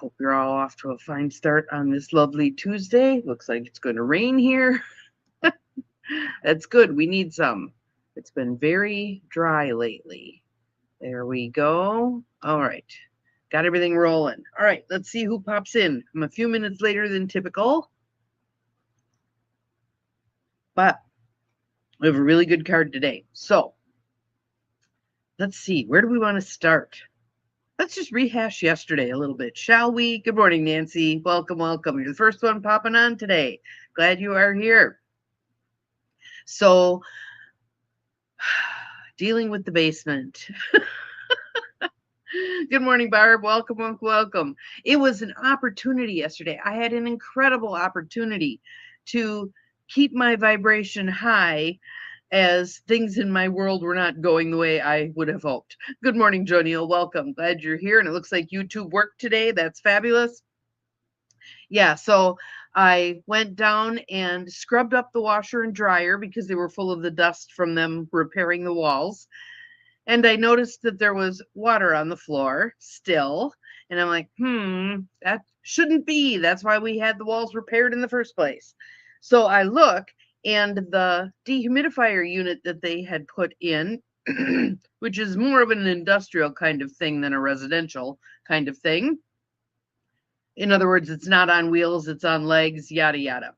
Hope you're all off to a fine start on this lovely Tuesday. Looks like it's going to rain here. That's good. We need some. It's been very dry lately. There we go. All right. Got everything rolling. All right. Let's see who pops in. I'm a few minutes later than typical, but we have a really good card today. So let's see. Where do we want to start? Let's just rehash yesterday a little bit, shall we? Good morning, Nancy. Welcome, welcome. You're the first one popping on today. Glad you are here. So, dealing with the basement. Good morning, Barb. Welcome, welcome, welcome. It was an opportunity yesterday. I had an incredible opportunity to keep my vibration high as things in my world were not going the way I would have hoped. Good morning, Joniel. Welcome. Glad you're here. And it looks like YouTube worked today. That's fabulous. Yeah, so I went down and scrubbed up the washer and dryer because they were full of the dust from them repairing the walls. And I noticed that there was water on the floor still. And I'm like, that shouldn't be. That's why we had the walls repaired in the first place. So I look, and the dehumidifier unit that they had put in, which is more of an industrial kind of thing than a residential kind of thing. In other words, it's not on wheels, it's on legs, yada, yada,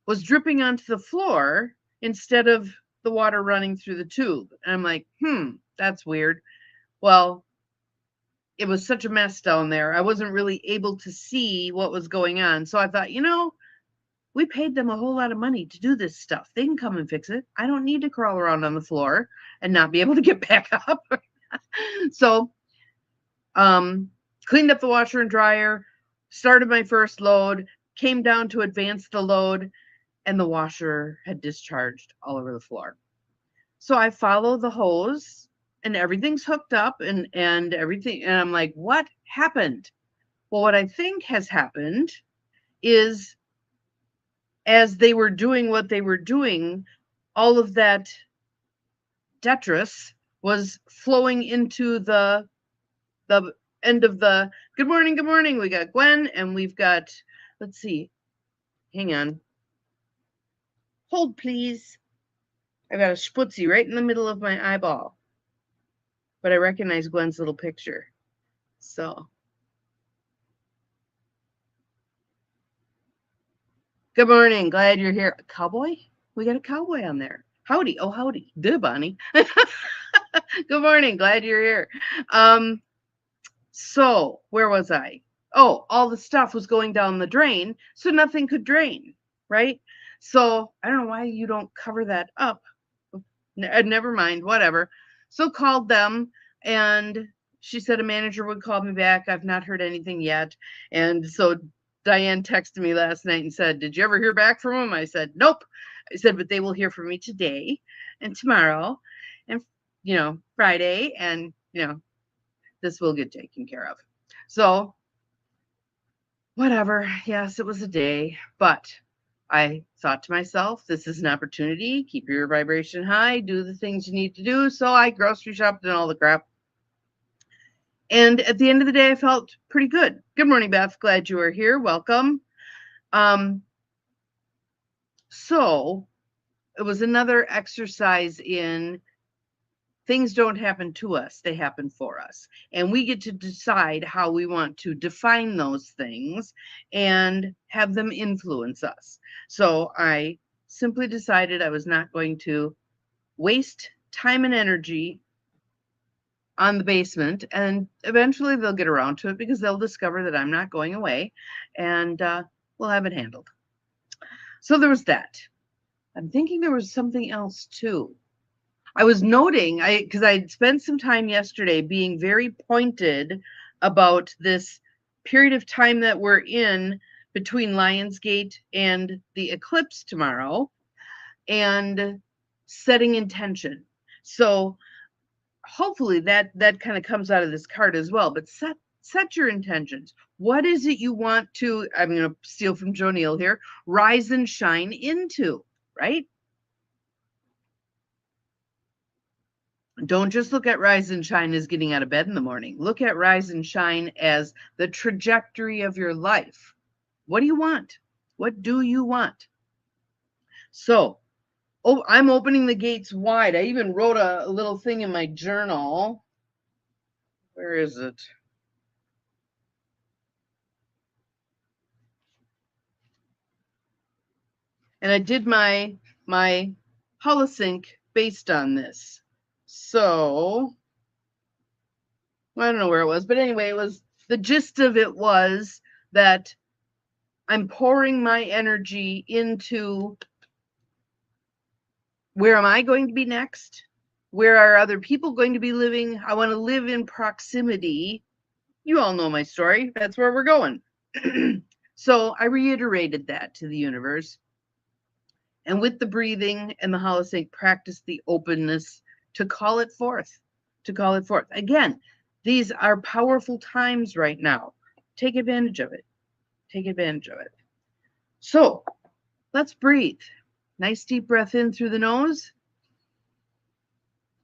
was dripping onto the floor instead of the water running through the tube. And I'm like, that's weird. Well, it was such a mess down there. I wasn't really able to see what was going on. So I thought, we paid them a whole lot of money to do this stuff. They can come and fix it. I don't need to crawl around on the floor and not be able to get back up. So, cleaned up the washer and dryer, started my first load, came down to advance the load, and the washer had discharged all over the floor. So I follow the hose and everything's hooked up and everything. And I'm like, what happened? Well, what I think has happened is as they were doing what they were doing, all of that detritus was flowing into the end of the good morning. Good morning. We got Gwen and we've got, let's see, hang on. Hold, please. I got a sputzy right in the middle of my eyeball, but I recognize Gwen's little picture. So, good morning. Glad you're here. A cowboy? We got a cowboy on there. Howdy. Oh, howdy. Duh, Bonnie. Good morning. Glad you're here. So where was I? Oh, all the stuff was going down the drain, so nothing could drain, right? So I don't know why you don't cover that up. Never mind, whatever. So called them, and she said a manager would call me back. I've not heard anything yet. And so Diane texted me last night and said, did you ever hear back from them? I said, nope. I said, but they will hear from me today and tomorrow and, Friday. And, this will get taken care of. So whatever. Yes, it was a day, but I thought to myself, this is an opportunity. Keep your vibration high, do the things you need to do. So I grocery shopped and all the crap. And at the end of the day, I felt pretty good. Good morning, Beth. Glad you are here. Welcome. So it was another exercise in things don't happen to us, they happen for us. And we get to decide how we want to define those things and have them influence us. So I simply decided I was not going to waste time and energy on the basement, and eventually they'll get around to it because they'll discover that I'm not going away, and we'll have it handled. So there was that. I'm thinking there was something else too. I was noting, because I'd spent some time yesterday being very pointed about this period of time that we're in between Lionsgate and the eclipse tomorrow, and setting intention. So hopefully that kind of comes out of this card as well, but set your intentions. What is it you want to, I'm going to steal from Joniel here, rise and shine into, right? Don't just look at rise and shine as getting out of bed in the morning. Look at rise and shine as the trajectory of your life. What do you want? What do you want? So, I'm opening the gates wide. I even wrote a little thing in my journal. Where is it? And I did my holosync based on this. So, I don't know where it was, but anyway, it was the gist of it was that I'm pouring my energy into where am I going to be next? Where are other people going to be living? I want to live in proximity. You all know my story. That's where we're going. So I reiterated that to the universe. And with the breathing and the holosync, practice the openness to call it forth, to call it forth. Again, these are powerful times right now. Take advantage of it. Take advantage of it. So let's breathe. Nice deep breath in through the nose,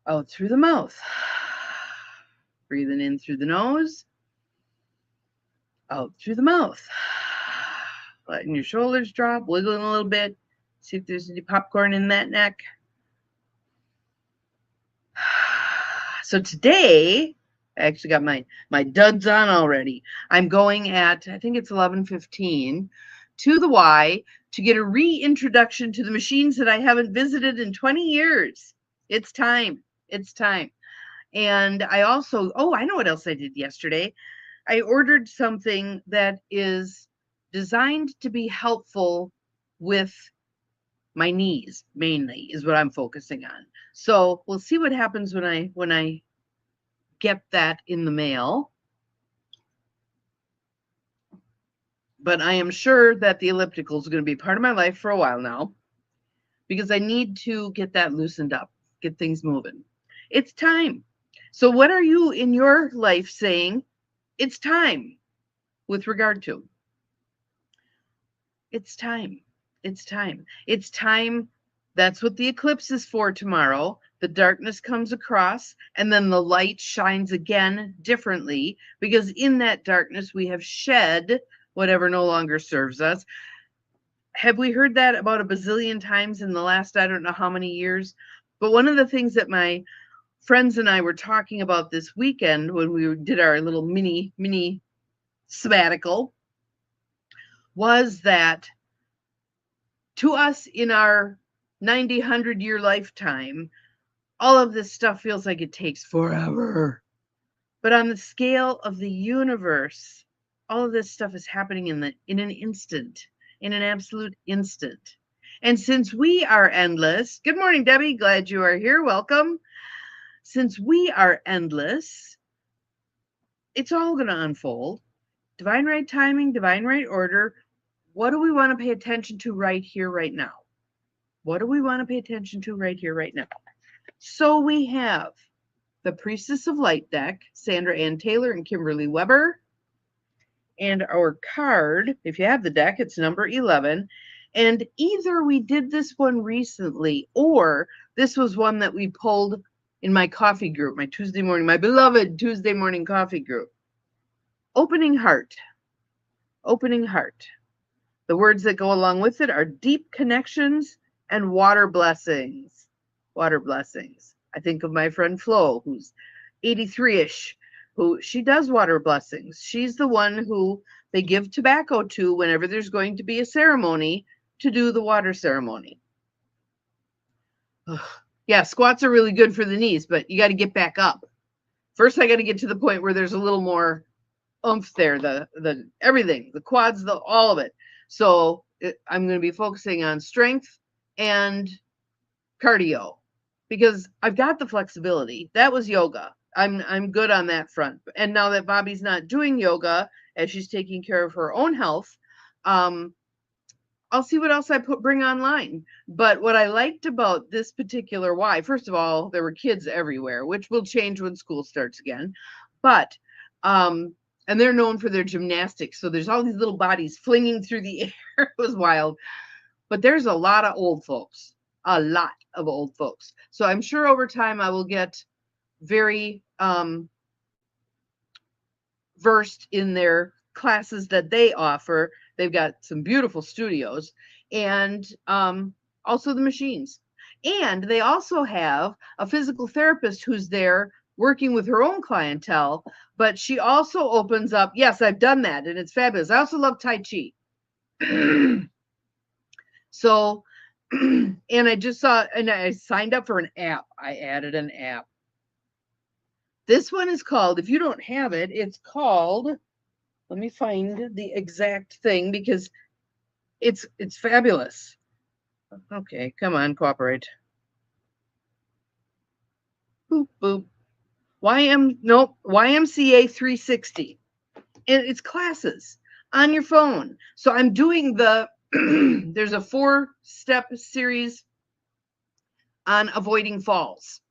out through the mouth. Breathing in through the nose, out through the mouth. Letting your shoulders drop, wiggling a little bit. See if there's any popcorn in that neck. So today, I actually got my duds on already. I'm going at, I think it's 11:15, to the Y to get a reintroduction to the machines that I haven't visited in 20 years. It's time. It's time. And I also, I know what else I did yesterday. I ordered something that is designed to be helpful with my knees, mainly, is what I'm focusing on. So we'll see what happens when I get that in the mail. But I am sure that the elliptical is going to be part of my life for a while now, because I need to get that loosened up, get things moving. It's time. So what are you in your life saying it's time with regard to? It's time. It's time. It's time. That's what the eclipse is for tomorrow. The darkness comes across, and then the light shines again differently, because in that darkness we have shed whatever no longer serves us. Have we heard that about a bazillion times in the last, I don't know how many years? But one of the things that my friends and I were talking about this weekend when we did our little mini sabbatical was that to us in our 90, 100-year lifetime, all of this stuff feels like it takes forever. But on the scale of the universe, all of this stuff is happening in an instant, in an absolute instant. And since we are endless, good morning, Debbie, glad you are here, welcome. Since we are endless, it's all going to unfold. Divine right timing, divine right order. What do we want to pay attention to right here, right now? What do we want to pay attention to right here, right now? So we have the Priestess of Light deck, Sandra Ann Taylor and Kimberly Weber. And our card, if you have the deck, it's number 11. And either we did this one recently, or this was one that we pulled in my coffee group, my Tuesday morning, my beloved Tuesday morning coffee group. Opening heart. Opening heart. The words that go along with it are deep connections and water blessings. Water blessings. I think of my friend Flo, who's 83-ish, who she does water blessings. She's the one who they give tobacco to whenever there's going to be a ceremony to do the water ceremony. Ugh. Yeah, squats are really good for the knees, but you got to get back up. First, I got to get to the point where there's a little more oomph there, the everything, the quads, all of it. So I'm going to be focusing on strength and cardio, because I've got the flexibility. That was yoga. I'm good on that front. And now that Bobby's not doing yoga as she's taking care of her own health, I'll see what else I bring online. But what I liked about this particular first of all, there were kids everywhere, which will change when school starts again. But and they're known for their gymnastics. So there's all these little bodies flinging through the air. It was wild. But there's a lot of old folks, a lot of old folks. So I'm sure over time I will get very versed in their classes that they offer. They've got some beautiful studios, and also the machines. And they also have a physical therapist who's there working with her own clientele, but she also opens up. Yes, I've done that, and it's fabulous. I also love Tai Chi. So, and I just saw, and I signed up for an app. I added an app. This one is called, if you don't have it, it's called, let me find the exact thing because it's fabulous. Okay, come on, cooperate. Boop, boop. YMCA 360. And it's classes on your phone. So I'm doing there's a 4-step series on avoiding falls.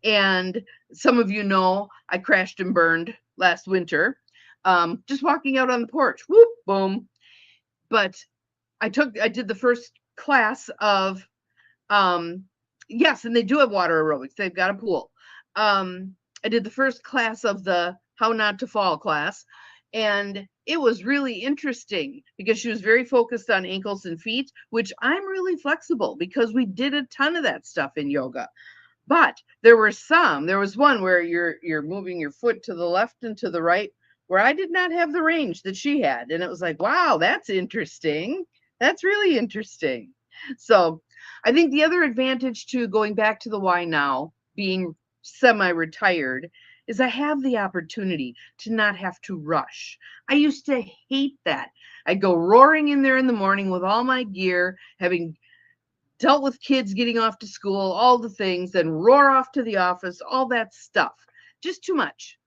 And some of you know I crashed and burned last winter, just walking out on the porch, whoop, boom. But I did the first class of, yes, and they do have water aerobics. They've got a pool. I did the first class of the How Not to Fall class, and it was really interesting because she was very focused on ankles and feet, which I'm really flexible because we did a ton of that stuff in yoga. But there was one where you're moving your foot to the left and to the right, where I did not have the range that she had. And it was like, wow, that's interesting. That's really interesting. So I think the other advantage to going back to the Y now, being semi-retired, is I have the opportunity to not have to rush. I used to hate that. I'd go roaring in there in the morning with all my gear, having dealt with kids getting off to school, all the things, then roar off to the office, all that stuff. Just too much.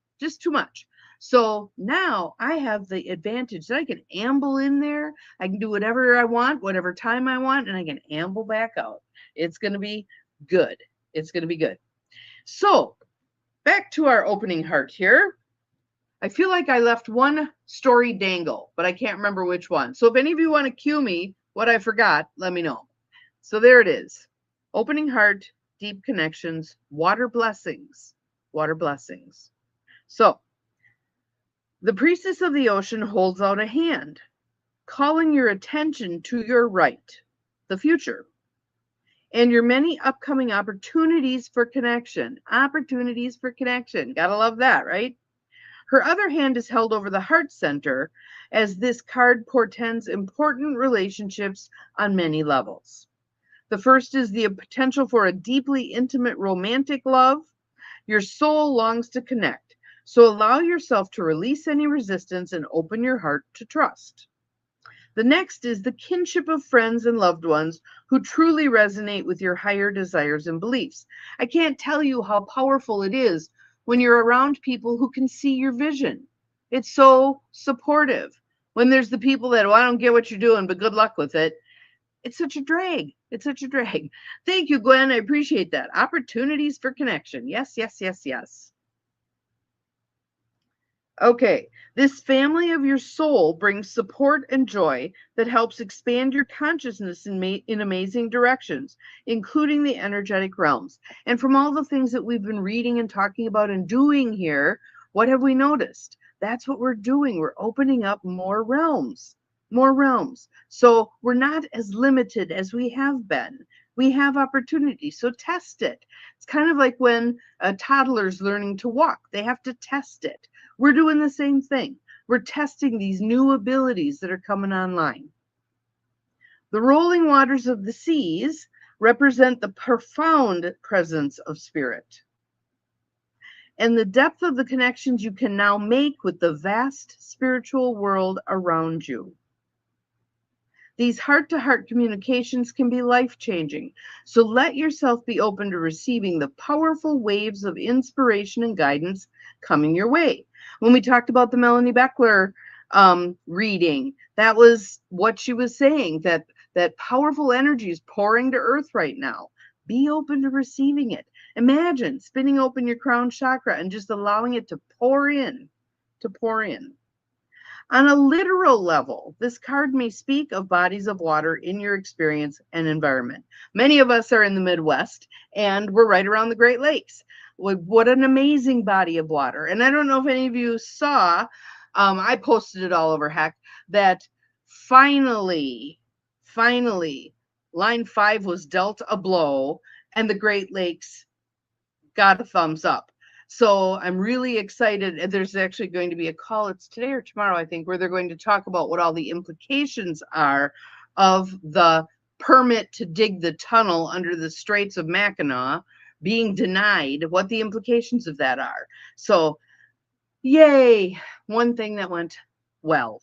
So now I have the advantage that I can amble in there. I can do whatever I want, whatever time I want, and I can amble back out. It's going to be good. It's going to be good. So back to our opening heart here. I feel like I left one story dangle, but I can't remember which one. So if any of you want to cue me what I forgot, let me know. So there it is. Opening heart, deep connections, water blessings. Water blessings. So the priestess of the ocean holds out a hand, calling your attention to your right, the future, and your many upcoming opportunities for connection. Opportunities for connection. Gotta love that, right? Her other hand is held over the heart center, as this card portends important relationships on many levels. The first is the potential for a deeply intimate romantic love. Your soul longs to connect, so allow yourself to release any resistance and open your heart to trust. The next is the kinship of friends and loved ones who truly resonate with your higher desires and beliefs. I can't tell you how powerful it is when you're around people who can see your vision. It's so supportive. When there's the people that, well, I don't get what you're doing, but good luck with it. It's such a drag. It's such a drag. Thank you, Gwen. I appreciate that. Opportunities for connection. Yes, yes, yes, yes. Okay, this family of your soul brings support and joy that helps expand your consciousness in amazing directions, including the energetic realms. And from all the things that we've been reading and talking about and doing here, what have we noticed? That's what we're doing. We're opening up more realms. More realms. So we're not as limited as we have been. We have opportunity. So test it. It's kind of like when a toddler's learning to walk. They have to test it. We're doing the same thing. We're testing these new abilities that are coming online. The rolling waters of the seas represent the profound presence of spirit and the depth of the connections you can now make with the vast spiritual world around you. These heart-to-heart communications can be life-changing, so let yourself be open to receiving the powerful waves of inspiration and guidance coming your way. When we talked about the Melanie Beckler reading, that was what she was saying, that powerful energy is pouring to Earth right now. Be open to receiving it. Imagine spinning open your crown chakra and just allowing it to pour in, On a literal level, this card may speak of bodies of water in your experience and environment. Many of us are in the Midwest, and we're right around the Great Lakes. What an amazing body of water. And I don't know if any of you saw, I posted it all over Heck, that finally, line 5 was dealt a blow and the Great Lakes got a thumbs up. So I'm really excited. There's actually going to be a call, it's today or tomorrow, I think, where they're going to talk about what all the implications are of the permit to dig the tunnel under the Straits of Mackinac being denied, what the implications of that are. So yay, one thing that went well.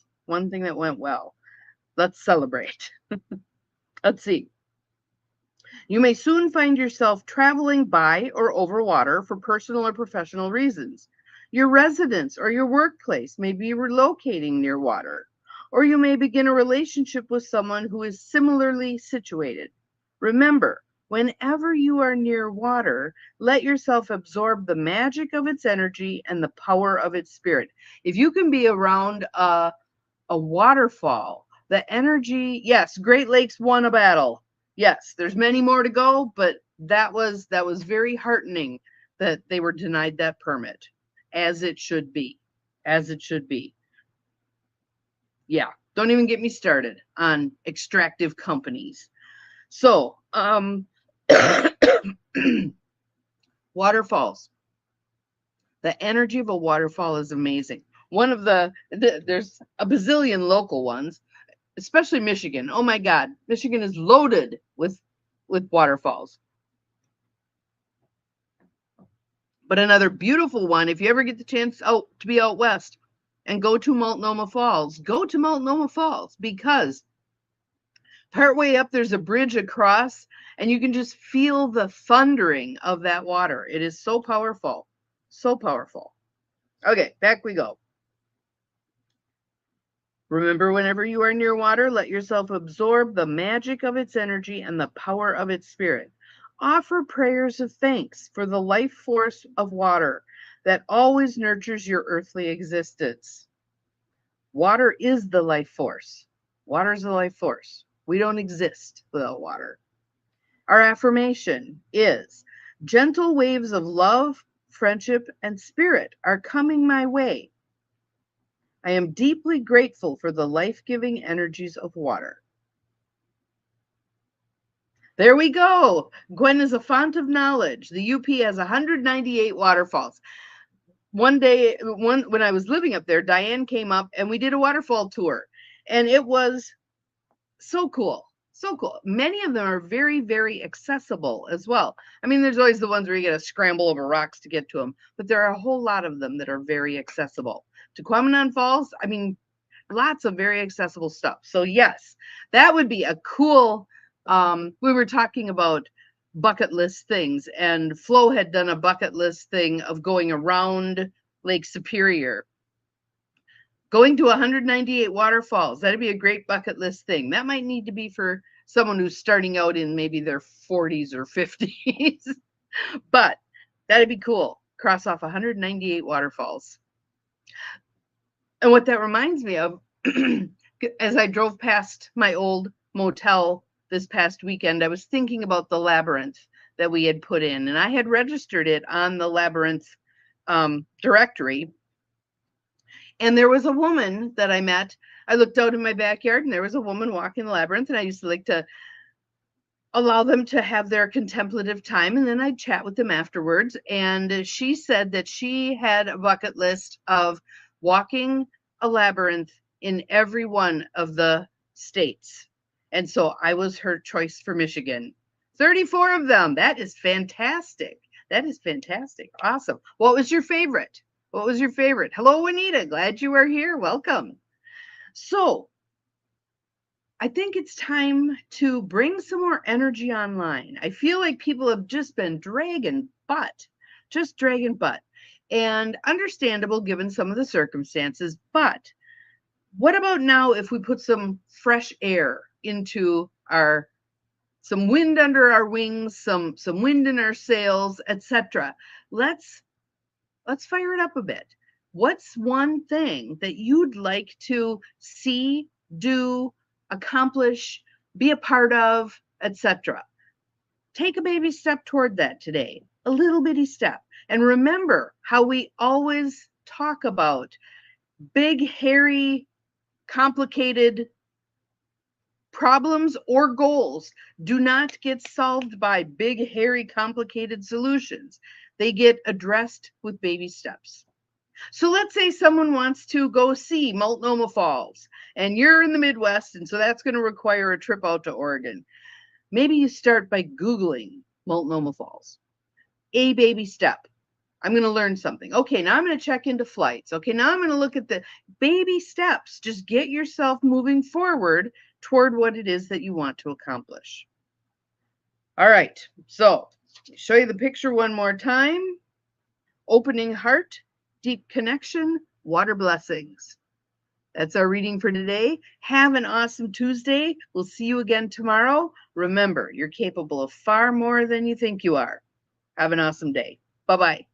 Let's celebrate. Let's see. You may soon find yourself traveling by or over water for personal or professional reasons. Your residence or your workplace may be relocating near water, or you may begin a relationship with someone who is similarly situated. Remember, whenever you are near water, let yourself absorb the magic of its energy and the power of its spirit. If you can be around a waterfall, the energy, yes, Great Lakes won a battle. Yes, there's many more to go, but that was very heartening that they were denied that permit, as it should be. Yeah, don't even get me started on extractive companies. So, waterfalls. The energy of a waterfall is amazing. One of there's a bazillion local ones, especially Michigan. Oh my God, Michigan is loaded with waterfalls. But another beautiful one, if you ever get the chance to be out west and go to Multnomah Falls, because partway up there's a bridge across and you can just feel the thundering of that water. It is so powerful. So powerful. Okay, back we go. Remember, whenever you are near water, let yourself absorb the magic of its energy and the power of its spirit. Offer prayers of thanks for the life force of water that always nurtures your earthly existence. Water is the life force. Water is the life force. We don't exist without water. Our affirmation is, gentle waves of love, friendship, and spirit are coming my way. I am deeply grateful for the life-giving energies of water. There we go. Gwen is a font of knowledge. The UP has 198 waterfalls. One day, when I was living up there, Diane came up and we did a waterfall tour. And it was so cool. So cool. Many of them are very, very accessible as well. I mean, there's always the ones where you got to scramble over rocks to get to them. But there are a whole lot of them that are very accessible. Tequamanon Falls, I mean, lots of very accessible stuff. So yes, that would be a cool, we were talking about bucket list things, and Flo had done a bucket list thing of going around Lake Superior, going to 198 waterfalls. That'd be a great bucket list thing. That might need to be for someone who's starting out in maybe their 40s or 50s, but that'd be cool. Cross off 198 waterfalls. And what that reminds me of, as I drove past my old motel this past weekend, I was thinking about the labyrinth that we had put in, and I had registered it on the labyrinth directory. And there was a woman that I met. I looked out in my backyard and there was a woman walking the labyrinth, and I used to like to allow them to have their contemplative time, and then I'd chat with them afterwards. And she said that she had a bucket list of walking a labyrinth in every one of the states. And so I was her choice for Michigan. 34 of them. That is fantastic. That is fantastic. Awesome. What was your favorite? What was your favorite? Hello, Juanita. Glad you are here. Welcome. So I think it's time to bring some more energy online. I feel like people have just been dragging butt, and understandable given some of the circumstances. But what about now if we put some fresh air into some wind under our wings, some wind in our sails, etc. Let's fire it up a bit. What's one thing that you'd like to see, do, accomplish, be a part of, etc.? Take a baby step toward that today, a little bitty step. And remember how we always talk about big, hairy, complicated problems or goals do not get solved by big, hairy, complicated solutions. They get addressed with baby steps. So let's say someone wants to go see Multnomah Falls, and you're in the Midwest, and so that's going to require a trip out to Oregon. Maybe you start by Googling Multnomah Falls. A baby step. I'm going to learn something. Okay, now I'm going to check into flights. Okay, now I'm going to look at the baby steps. Just get yourself moving forward toward what it is that you want to accomplish. All right, so show you the picture one more time. Opening heart, deep connection, water blessings. That's our reading for today. Have an awesome Tuesday. We'll see you again tomorrow. Remember, you're capable of far more than you think you are. Have an awesome day. Bye-bye.